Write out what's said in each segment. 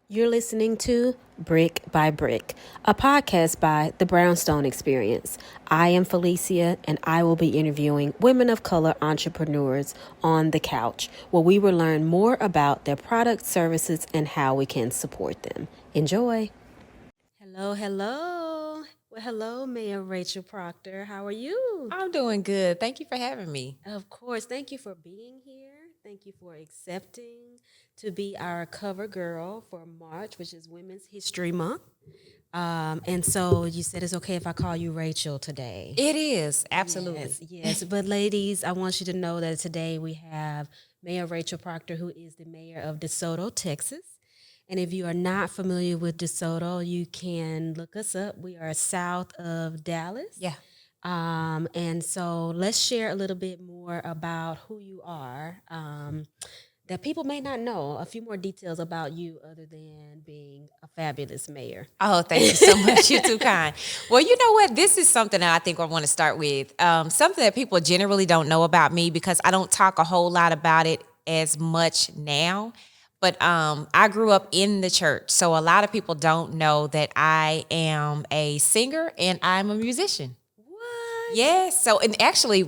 You're listening to Brick by Brick, a podcast by the Brownstone Experience. I am Felicia, and I will be interviewing women of color entrepreneurs on the couch, where we will learn more about their products, services, and how we can support them. Enjoy. Hello, hello. Well, hello, Mayor Rachel Proctor. How are you? I'm doing good. Thank you for having me. Of course. Thank you for being here. Thank you for accepting to be our cover girl for March, which is Women's History Month. And so you said it's okay if I call you Rachel today. It is, absolutely. Yes. But ladies, I want you to know that today we have Mayor Rachel Proctor, who is the mayor of DeSoto, Texas. And if you are not familiar with DeSoto, you can look us up. We are south of Dallas. Yeah. And so let's share a little bit more about who you are that people may not know, a few more details about you other than being a fabulous mayor. Oh, thank you so much. You're too kind. Well, you know what? This is something that I think I want to start with. Something that people generally don't know about me because I don't talk a whole lot about it as much now. But I grew up in the church. So a lot of people don't know that I am a singer and I'm a musician. What? Yes. So, and I actually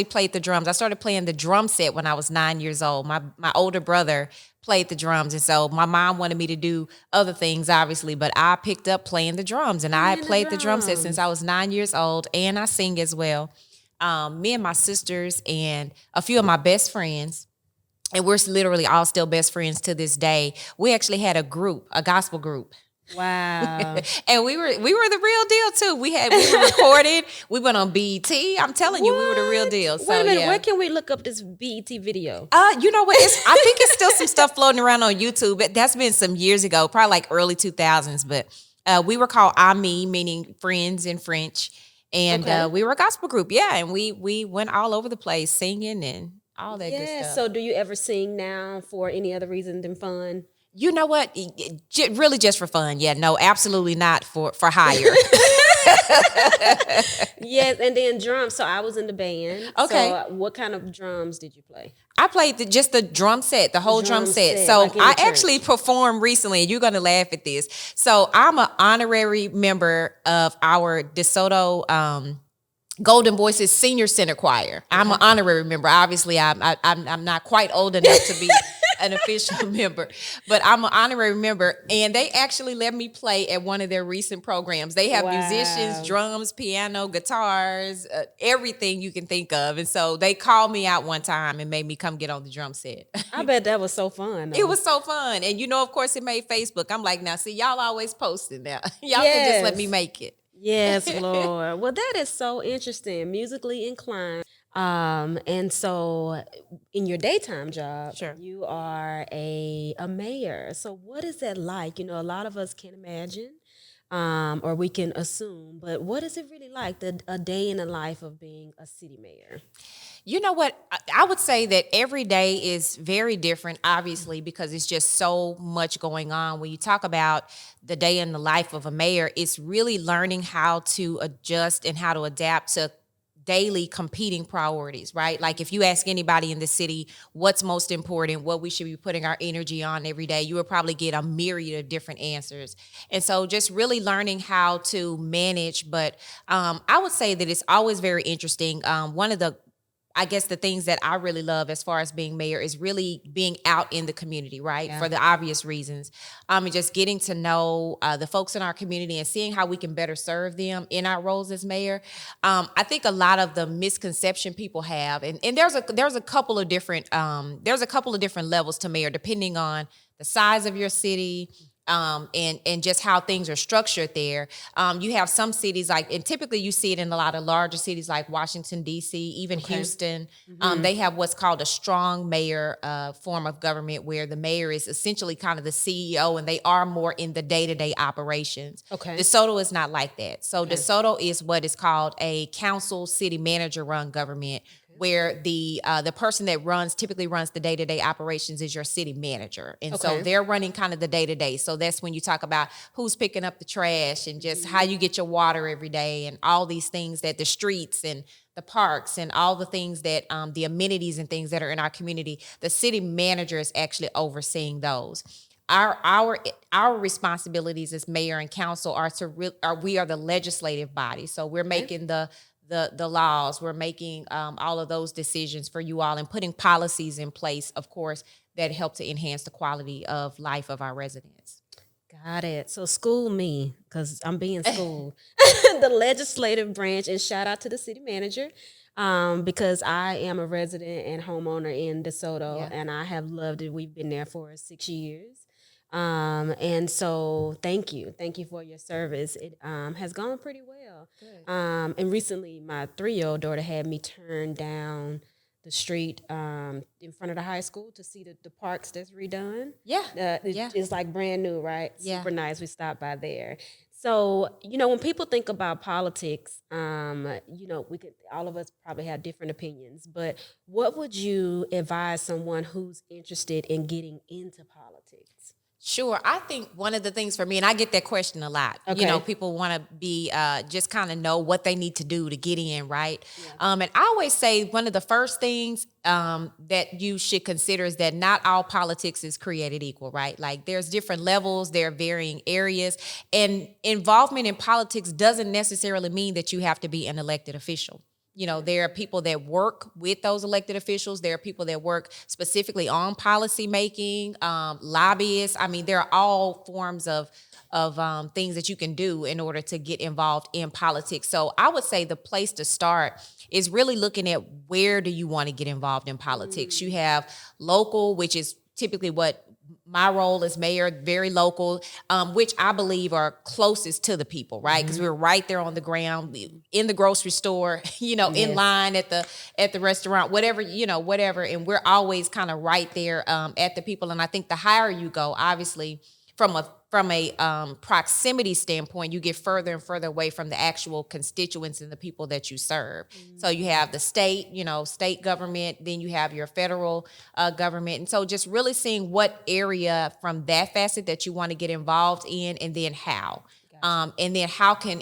played the drums. I started playing the drum set when I was 9 years old. My older brother played the drums, and so my mom wanted me to do other things, obviously, but I picked up playing the drums, and I played the drum set since I was 9 years old, and I sing as well. Me and my sisters and a few of my best friends. And we're literally all still best friends to this day. We actually had a gospel group. Wow. And we were the real deal too. We were recorded. We went on BET. I'm telling you, we were the real deal. So, Wait a minute, yeah. where can we look up this BET video? You know what? I think it's still some stuff floating around on YouTube. But that's been some years ago, probably like early 2000s. But we were called Ami, meaning friends in French, and Okay. we were a gospel group. Yeah, and we went all over the place singing and all that good stuff. So do you ever sing now for any other reason than fun? You know what? Really just for fun. Yeah, no, absolutely not for hire. Yes, and then drums. So I was in the band. Okay. So what kind of drums did you play? I played just the drum set, the whole drum set. So like in the I church. actually performed recently, and you're going to laugh at this. So I'm an honorary member of our DeSoto Golden Voices Senior Center Choir. I'm an honorary member. Obviously, I'm not quite old enough to be an official member, but I'm an honorary member, and they actually let me play at one of their recent programs. They have musicians, drums, piano, guitars, everything you can think of, and so they called me out one time and made me come get on the drum set. I bet that was so fun. Though. It was so fun, and of course, it made Facebook. I'm like, now, see, y'all always posting now. Y'all can just let me make it. Yes, Lord. Well, that is so interesting. Musically inclined. And so in your daytime job, Sure. you are a mayor. So what is that like? A lot of us can imagine, or we can assume, but what is it really like, a day in the life of being a city mayor? You know what? I would say that every day is very different, obviously, because it's just so much going on. When you talk about the day in the life of a mayor, it's really learning how to adjust and how to adapt to daily competing priorities, right? Like if you ask anybody in the city what's most important, what we should be putting our energy on every day, you will probably get a myriad of different answers. And so just really learning how to manage. But I would say that it's always very interesting. One of the things that I really love as far as being mayor is really being out in the community, right? Yeah. For the obvious reasons. And just getting to know the folks in our community and seeing how we can better serve them in our roles as mayor. I think a lot of the misconception people have, and there's a couple of different levels to mayor depending on the size of your city, and just how things are structured there. You have some cities and typically you see it in a lot of larger cities like Washington, D.C., even Houston. They have what's called a strong mayor form of government where the mayor is essentially kind of the CEO and they are more in the day-to-day operations. Okay. DeSoto is not like that. So DeSoto is what is called a council city manager run government, where the person that typically runs the day-to-day operations is your city manager. And so they're running kind of the day-to-day. So that's when you talk about who's picking up the trash and just how you get your water every day and all these things that the streets and the parks and all the things that the amenities and things that are in our community. The city manager is actually overseeing those. our responsibilities as mayor and council are we are the legislative body. So we're making the laws, we're making all of those decisions for you all and putting policies in place, of course, that help to enhance the quality of life of our residents. Got it. So school me, because I'm being schooled. The legislative branch, and shout out to the city manager, because I am a resident and homeowner in DeSoto, and I have loved it. We've been there for 6 years. And so thank you. Thank you for your service. It has gone pretty well. Good. And recently my 3-year-old daughter had me turn down the street in front of the high school to see the parks that's redone. It's like brand new, right? Super nice. We stopped by there. So, when people think about politics, we could, all of us probably have different opinions, but what would you advise someone who's interested in getting into politics? Sure. I think one of the things for me, and I get that question a lot, people want to be just kind of know what they need to do to get in, right? And I always say one of the first things that you should consider is that not all politics is created equal, right? Like there's different levels, there are varying areas, and involvement in politics doesn't necessarily mean that you have to be an elected official. There are people that work with those elected officials. There are people that work specifically on policy making, lobbyists. I mean, there are all forms of things that you can do in order to get involved in politics. So I would say the place to start is really looking at where do you want to get involved in politics. You have local, which is typically what my role as mayor, very local, which I believe are closest to the people, right? Because we're right there on the ground, in the grocery store, in line at the restaurant, whatever, and we're always kind of right there at the people. And I think the higher you go, obviously, from a proximity standpoint, you get further and further away from the actual constituents and the people that you serve. So you have the state, state government, then you have your federal government. And so just really seeing what area from that facet that you want to get involved in, and then how. And then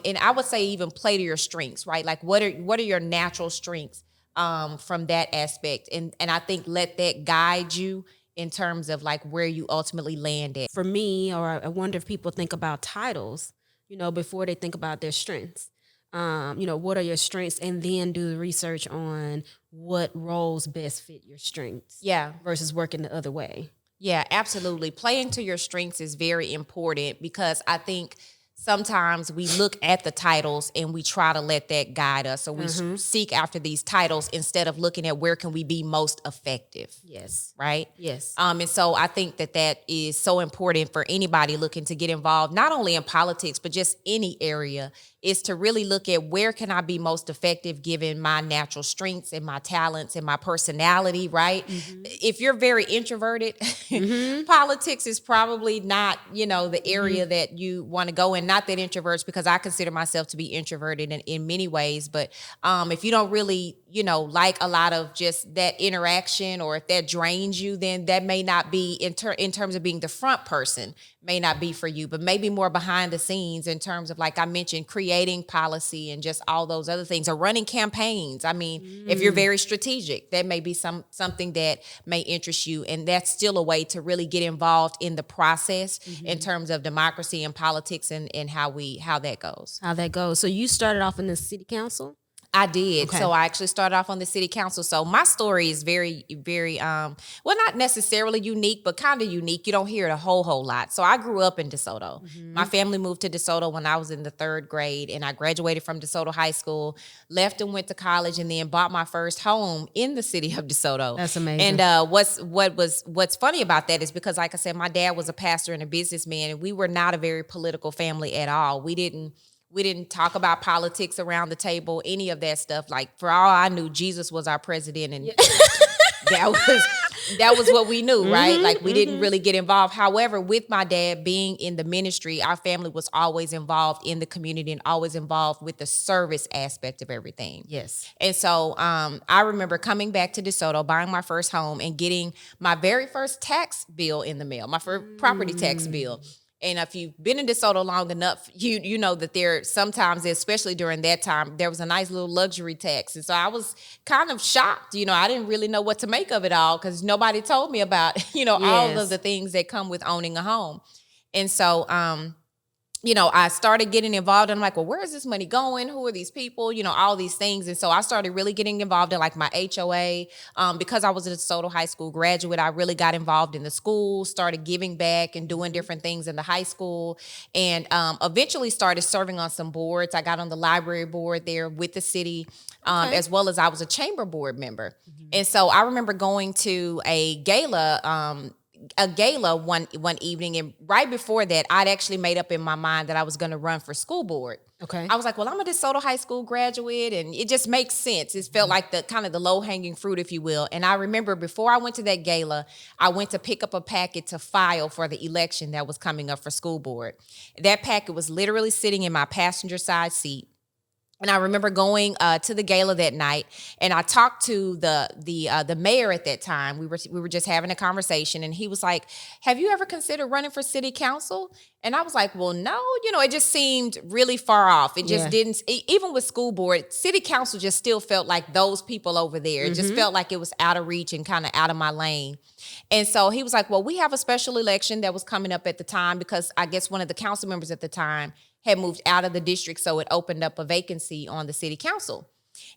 and I would say even play to your strengths, right? Like what are your natural strengths from that aspect? And I think let that guide you in terms of like where you ultimately land at. For me, or I wonder if people think about titles, before they think about their strengths. What are your strengths, and then do the research on what roles best fit your strengths. Yeah. Versus working the other way. Yeah, absolutely. Playing to your strengths is very important, because I think sometimes we look at the titles and we try to let that guide us. So we seek after these titles instead of looking at where can we be most effective. Yes. Right? Yes. And so I think that is so important for anybody looking to get involved, not only in politics, but just any area, is to really look at where can I be most effective given my natural strengths and my talents and my personality, right? If you're very introverted, politics is probably not, the area that you want to go in. Not that introverts, because I consider myself to be introverted in many ways, but if you don't really, like a lot of just that interaction, or if that drains you, then that may not be in terms of being the front person, may not be for you, but maybe more behind the scenes in terms of, like I mentioned, creating policy and just all those other things, or running campaigns. I mean, if you're very strategic, that may be something that may interest you. And that's still a way to really get involved in the process in terms of democracy and politics and how that goes. How that goes. So you started off in the city council? I did. Okay. So I actually started off on the city council. So my story is very, very, well, not necessarily unique, but kind of unique. You don't hear it a whole lot. So I grew up in DeSoto. My family moved to DeSoto when I was in the 3rd grade, and I graduated from DeSoto High School, left and went to college, and then bought my first home in the city of DeSoto. That's amazing. And what's funny about that is because, like I said, my dad was a pastor and a businessman, and we were not a very political family at all. We didn't talk about politics around the table, any of that stuff. Like, for all I knew, Jesus was our president, and that was what we knew, right? Like, we didn't really get involved. However, with my dad being in the ministry, our family was always involved in the community and always involved with the service aspect of everything. Yes. And so I remember coming back to DeSoto, buying my first home, and getting my very first tax bill in the mail, my first property tax bill. And if you've been in DeSoto long enough, you know that there sometimes, especially during that time, there was a nice little luxury tax. And so I was kind of shocked. I didn't really know what to make of it all because nobody told me about, all of the things that come with owning a home. And so, I started getting involved and I'm like, well, where is this money going? Who are these people? All these things. And so I started really getting involved in like my HOA. Because I was a DeSoto High School graduate, I really got involved in the school, started giving back and doing different things in the high school, and eventually started serving on some boards. I got on the library board there with the city, as well as I was a chamber board member. And so I remember going to a gala one evening, and right before that I'd actually made up in my mind that I was going to run for school board. Okay. I was like, well, I'm a DeSoto High School graduate and it just makes sense. It felt like the kind of the low-hanging fruit, if you will. And I remember before I went to that gala, I went to pick up a packet to file for the election that was coming up for school board. That packet was literally sitting in my passenger side seat. And I remember going to the gala that night, and I talked to the mayor at that time. We were just having a conversation, and he was like, "Have you ever considered running for city council?" And I was like, "Well, no. It just seemed really far off. It just didn't. Even with school board, city council just still felt like those people over there. It just felt like it was out of reach and kind of out of my lane." And so he was like, "Well, we have a special election that was coming up at the time because I guess one of the council members at the time had moved out of the district, so it opened up a vacancy on the city council."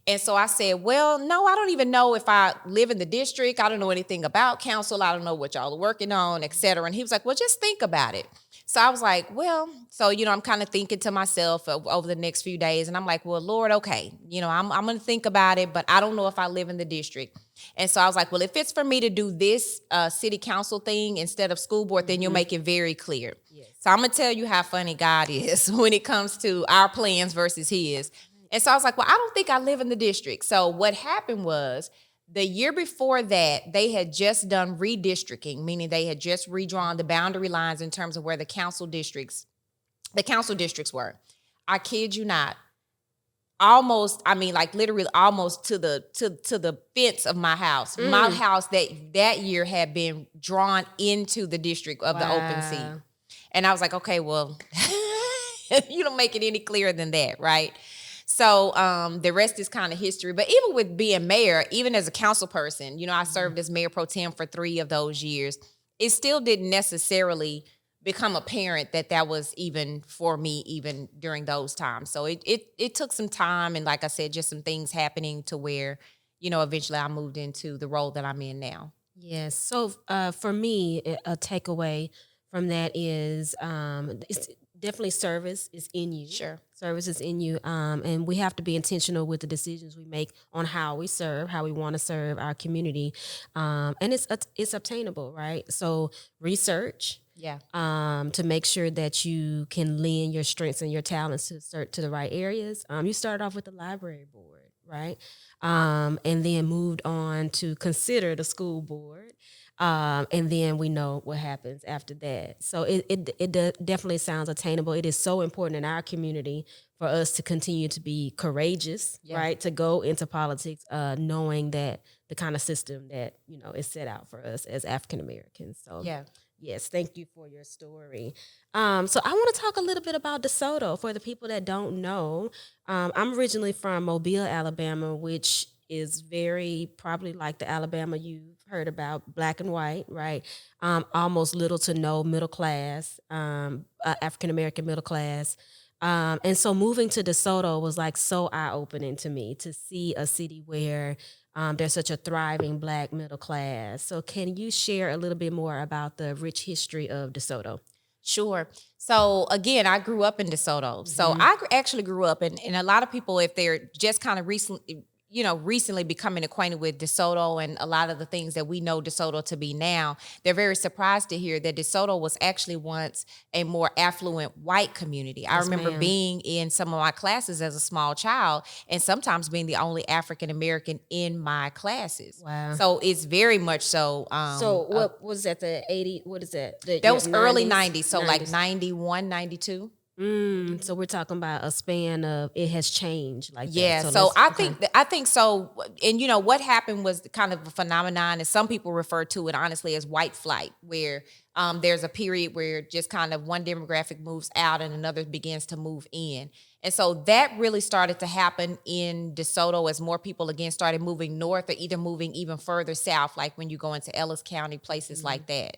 And so I said, well, no, I don't even know if I live in the district. I don't know anything about council. I don't know what y'all are working on, et cetera. And he was like, well, just think about it. So I was like, well, so, I'm kind of thinking to myself over the next few days. And I'm like, well, Lord, okay, I'm going to think about it, but I don't know if I live in the district. And so I was like, well, if it's for me to do this city council thing instead of school board, then you'll make it very clear. Yes. So I'm going to tell you how funny God is when it comes to our plans versus his. And so I was like, well, I don't think I live in the district. So what happened was the year before that, they had just done redistricting, meaning they had just redrawn the boundary lines in terms of where the council districts were. I kid you not. Almost, literally almost to the fence of my house. My house that year had been drawn into the district of the open seat. And I was like, okay, well, you don't make it any clearer than that, right? So the rest is kind of history. But even with being mayor, even as a council person, I served as mayor pro tem for 3 of those years. It still didn't necessarily become apparent that was even for me, even during those times. So it took some time. And like I said, just some things happening to where, eventually I moved into the role that I'm in now. Yes. So for me, a takeaway from that is it's definitely service is in you. Sure. Service is in you. And we have to be intentional with the decisions we make on how we serve, how we want to serve our community. And it's obtainable, right? So research. Yeah. To make sure that you can lend your strengths and your talents to the right areas. You start off with the library board, right? And then moved on to consider the school board. And then we know what happens after that. So it definitely sounds attainable. It is so important in our community for us to continue to be courageous, right? To go into politics, knowing that the kind of system that, is set out for us as African Americans. So yes, thank you for your story. So I want to talk a little bit about DeSoto for the people that don't know. I'm originally from Mobile, Alabama, which is very probably like the Alabama you've heard about, black and white, right? Almost little to no middle class, African-American middle class. And so moving to DeSoto was like so eye-opening to me to see a city where there's such a thriving black middle class. So can you share a little bit more about the rich history of DeSoto? Sure. So again, I grew up in DeSoto. So I actually grew up, and a lot of people, if they're just kind of recently becoming acquainted with DeSoto and a lot of the things that we know DeSoto to be now, they're very surprised to hear that DeSoto was actually once a more affluent white community. Yes, I remember being in some of my classes as a small child and sometimes being the only African American in my classes. Wow. So it's very much so. So what was that, the 80, what is that? That was early 90s, so 90s. Like 91, 92. So we're talking about a span of it has changed like that. Yeah, so I think so. And what happened was kind of a phenomenon, and some people refer to it honestly as white flight, where there's a period where just kind of one demographic moves out and another begins to move in. And so that really started to happen in DeSoto as more people again started moving north or either moving even further south, like when you go into Ellis County, places like that.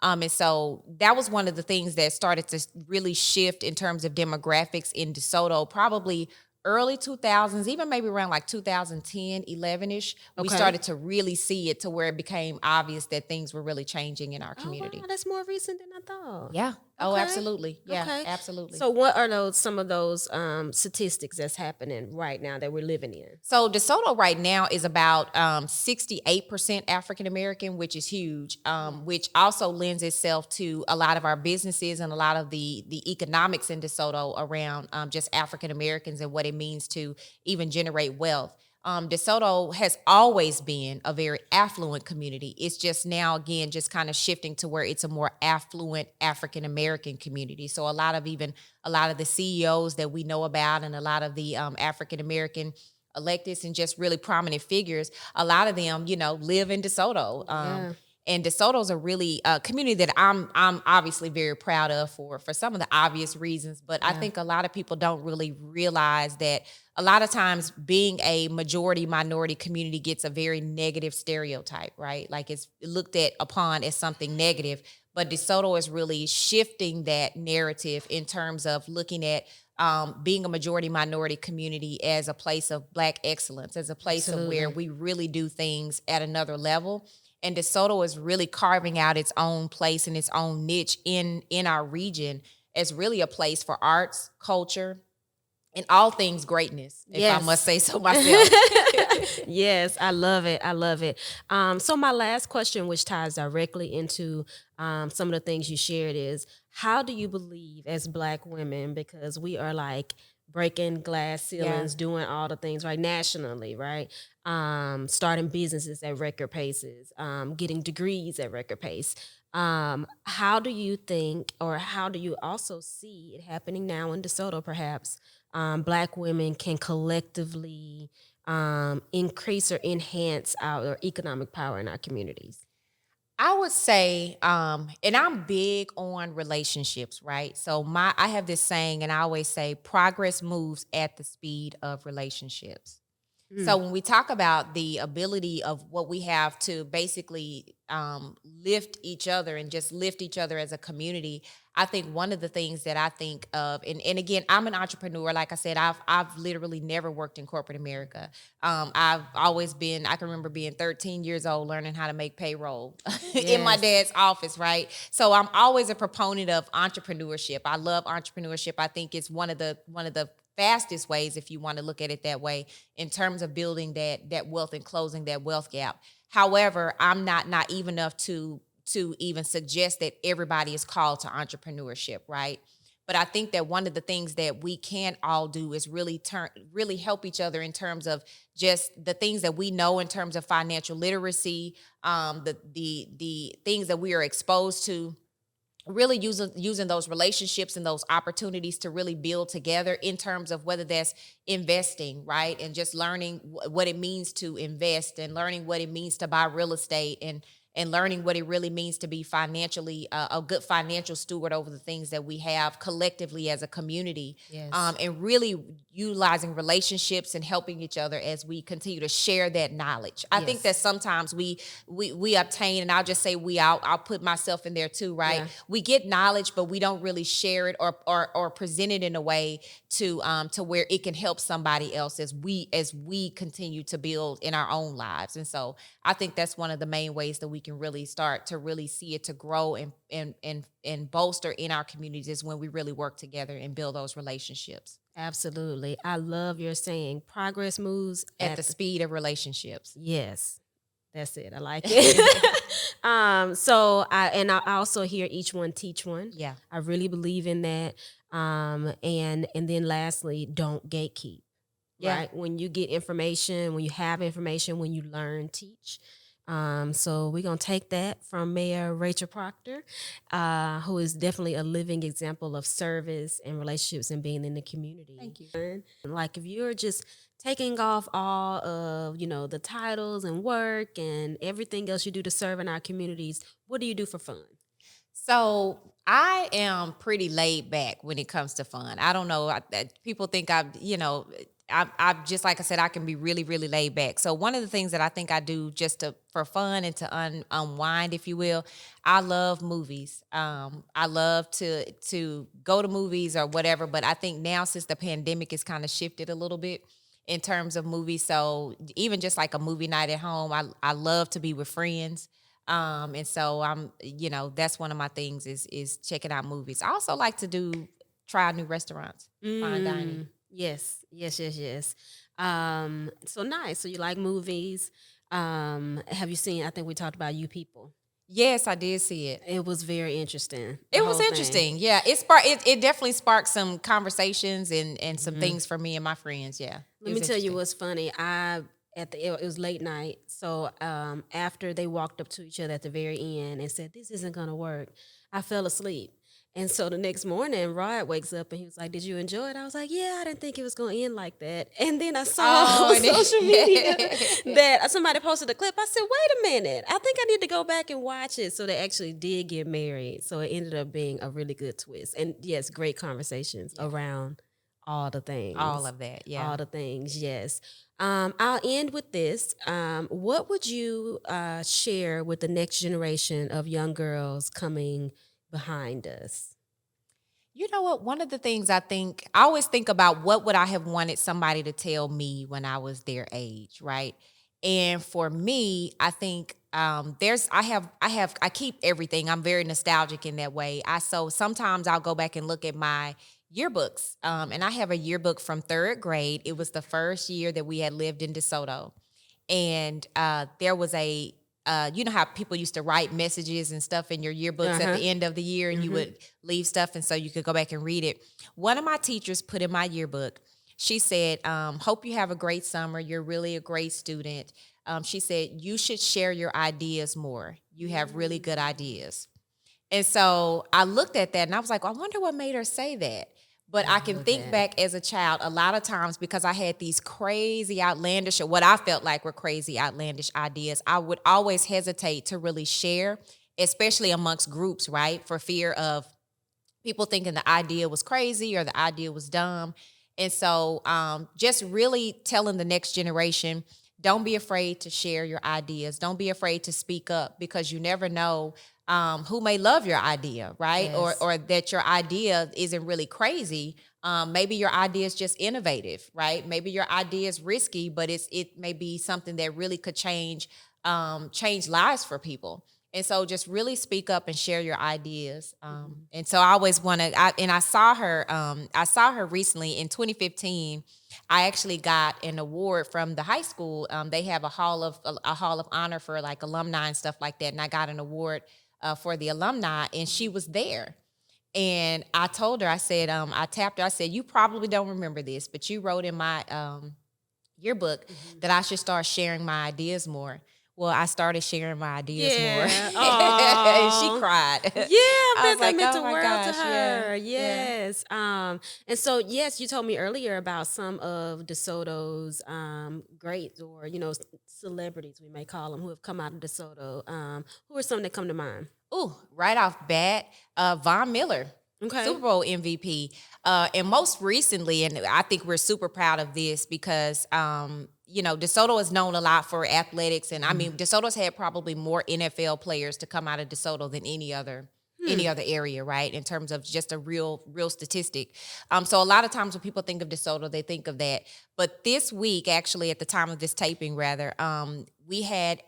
And so that was one of the things that started to really shift in terms of demographics in DeSoto, probably early 2000s, even maybe around like 2010, 11-ish, we started to really see it to where it became obvious that things were really changing in our community. Wow, that's more recent than I thought. Yeah. Oh, absolutely. Yeah, absolutely. So what are some of those statistics that's happening right now that we're living in? So DeSoto right now is about 68% African American, which is huge, which also lends itself to a lot of our businesses and a lot of the economics in DeSoto around just African Americans and what it means to even generate wealth. DeSoto has always been a very affluent community. It's just now, again, just kind of shifting to where it's a more affluent African American community. So a lot of the CEOs that we know about and a lot of the African American electeds and just really prominent figures, a lot of them, live in DeSoto. And DeSoto's a really community that I'm obviously very proud of for some of the obvious reasons. But I think a lot of people don't really realize that a lot of times being a majority minority community gets a very negative stereotype, right? Like it's looked at upon as something negative. But DeSoto is really shifting that narrative in terms of looking at being a majority minority community as a place of Black excellence, as a place of where we really do things at another level. And DeSoto is really carving out its own place and its own niche in our region as really a place for arts, culture, and all things greatness, if I must say so myself. Yes, I love it. I love it. So my last question, which ties directly into some of the things you shared, is how do you believe as Black women, because we are like breaking glass ceilings, doing all the things right nationally, right? Starting businesses at record paces, getting degrees at record pace. How do you think, or how do you also see it happening now in DeSoto, perhaps, Black women can collectively increase or enhance our economic power in our communities? I would say, and I'm big on relationships, right? So I have this saying, and I always say, progress moves at the speed of relationships. So when we talk about the ability of what we have to basically lift each other and just lift each other as a community, I think one of the things that I think of, and again, I'm an entrepreneur. Like I said, I've literally never worked in corporate America. I've always been, I can remember being 13 years old, learning how to make payroll in my dad's office, right? So I'm always a proponent of entrepreneurship. I love entrepreneurship. I think it's one of the fastest ways, if you want to look at it that way, in terms of building that wealth and closing that wealth gap. However, I'm not naive enough to even suggest that everybody is called to entrepreneurship, right? But I think that one of the things that we can all do is really help each other in terms of just the things that we know in terms of financial literacy, the things that we are exposed to, really using those relationships and those opportunities to really build together in terms of whether that's investing, right? And just learning what it means to invest and learning what it means to buy real estate and learning what it really means to be financially a good financial steward over the things that we have collectively as a community. And really utilizing relationships and helping each other as we continue to share that knowledge. I think that sometimes we obtain, and I'll just say I'll put myself in there too, right? We get knowledge, but we don't really share it or present it in a way to where it can help somebody else as we continue to build in our own lives. And so I think that's one of the main ways that we can really start to really see it to grow and bolster in our communities is when we really work together and build those relationships. Absolutely. I love your saying, progress moves at the speed of relationships. Yes. That's it. I like it. So I also hear each one teach one. Yeah. I really believe in that. And then lastly, don't gatekeep. Yeah. Right? When you get information, when you have information, when you learn, teach. So we're going to take that from Mayor Rachel Proctor, who is definitely a living example of service and relationships and being in the community. Thank you. Like if you're just taking off all of, the titles and work and everything else you do to serve in our communities, what do you do for fun? So I am pretty laid back when it comes to fun. I don't know. People think I'm just like I said, I can be really, really laid back. So one of the things that I think I do just for fun and to unwind, if you will, I love movies. I love to go to movies or whatever. But I think now since the pandemic has kind of shifted a little bit in terms of movies, so even just like a movie night at home, I love to be with friends. And so that's one of my things is checking out movies. I also like to try new restaurants, fine dining. Yes, yes, yes, yes. So nice. So you like movies. Have you seen, I think we talked about You People. Yes, I did see it. It was very interesting. It was interesting. Yeah, it definitely sparked some conversations and some things for me and my friends. Yeah. Let me tell you what's funny. It was late night, so after they walked up to each other at the very end and said, "This isn't gonna work," I fell asleep. And so the next morning, Rod wakes up and he was like, "Did you enjoy it?" I was like, "Yeah, I didn't think it was going to end like that." And then I saw on social media that somebody posted a clip. I said, "Wait a minute, I think I need to go back and watch it." So they actually did get married. So it ended up being a really good twist. And yes, great conversations around all the things. All of that, yeah. All the things, yes. I'll end with this. What would you share with the next generation of young girls coming behind us? You know what? One of the things I always think about, what would I have wanted somebody to tell me when I was their age, right? And for me, I think I keep everything. I'm very nostalgic in that way. So sometimes I'll go back and look at my yearbooks, and I have a yearbook from third grade. It was the first year that we had lived in DeSoto, and there was you know how people used to write messages and stuff in your yearbooks at the end of the year, and you would leave stuff, and so you could go back and read it. One of my teachers put in my yearbook, she said, "Hope you have a great summer. You're really a great student." She said, "You should share your ideas more. You have really good ideas." And so I looked at that and I was like, I wonder what made her say that. But I can think back as a child a lot of times, because I had these crazy outlandish, or what I felt like were crazy outlandish ideas. I would always hesitate to really share, especially amongst groups, right? For fear of people thinking the idea was crazy or the idea was dumb. And so just really telling the next generation, don't be afraid to share your ideas. Don't be afraid to speak up, because you never know who may love your idea, right? Yes. Or that your idea isn't really crazy. Maybe your idea is just innovative, right? Maybe your idea is risky, but it may be something that really could change lives for people. And so just really speak up and share your ideas. And so I always want to, and I saw her recently in 2015. I actually got an award from the high school. They have a hall of honor for like alumni and stuff like that. And I got an award for the alumni, and she was there. And I told her, I said, I tapped her, I said, "You probably don't remember this, but you wrote in my yearbook that I should start sharing my ideas more." Well, I started sharing my ideas more. And she cried. Yeah, I bet that like, meant "Oh the my world gosh, to her. yeah, Yes. And so, yes, you told me earlier about some of DeSoto's greats, or, celebrities, we may call them, who have come out of DeSoto. Who are some that come to mind? Ooh, right off bat, Von Miller. Okay. Super Bowl MVP. And most recently, and I think we're super proud of this because, DeSoto is known a lot for athletics. And I mean, DeSoto's had probably more NFL players to come out of DeSoto than any other area, right? In terms of just a real our so a lot of times when people think of DeSoto, they think of that. But this week, actually, at the time of this taping, rather, we had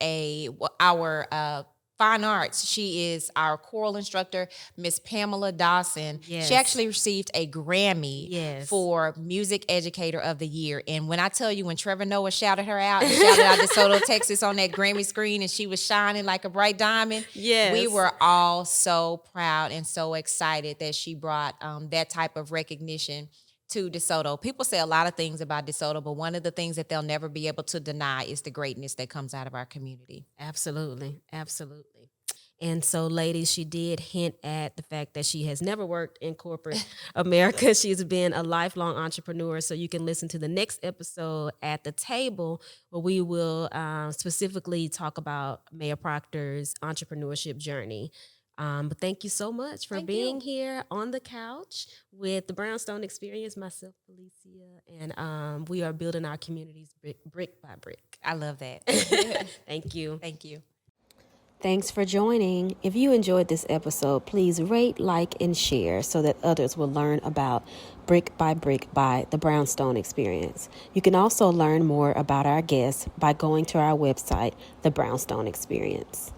our fine arts. She is our choral instructor, Miss Pamela Dawson. Yes. She actually received a Grammy Yes. for Music Educator of the Year. And when I tell you, when Trevor Noah shouted her out, and shouted out DeSoto, Texas on that Grammy screen, and she was shining like a bright diamond, Yes. we were all so proud and so excited that she brought that type of recognition to DeSoto. People say a lot of things about DeSoto, but one of the things that they'll never be able to deny is the greatness that comes out of our community. Absolutely. Absolutely. And so, ladies, she did hint at the fact that she has never worked in corporate America. She's been a lifelong entrepreneur. So you can listen to the next episode at the table where we will specifically talk about Mayor Proctor's entrepreneurship journey. But thank you so much for being here on the couch with the Brownstone Experience, myself, Felicia, and we are building our communities brick by brick. I love that. Thank you. Thank you. Thanks for joining. If you enjoyed this episode, please rate, like, and share so that others will learn about Brick by the Brownstone Experience. You can also learn more about our guests by going to our website, The Brownstone Experience.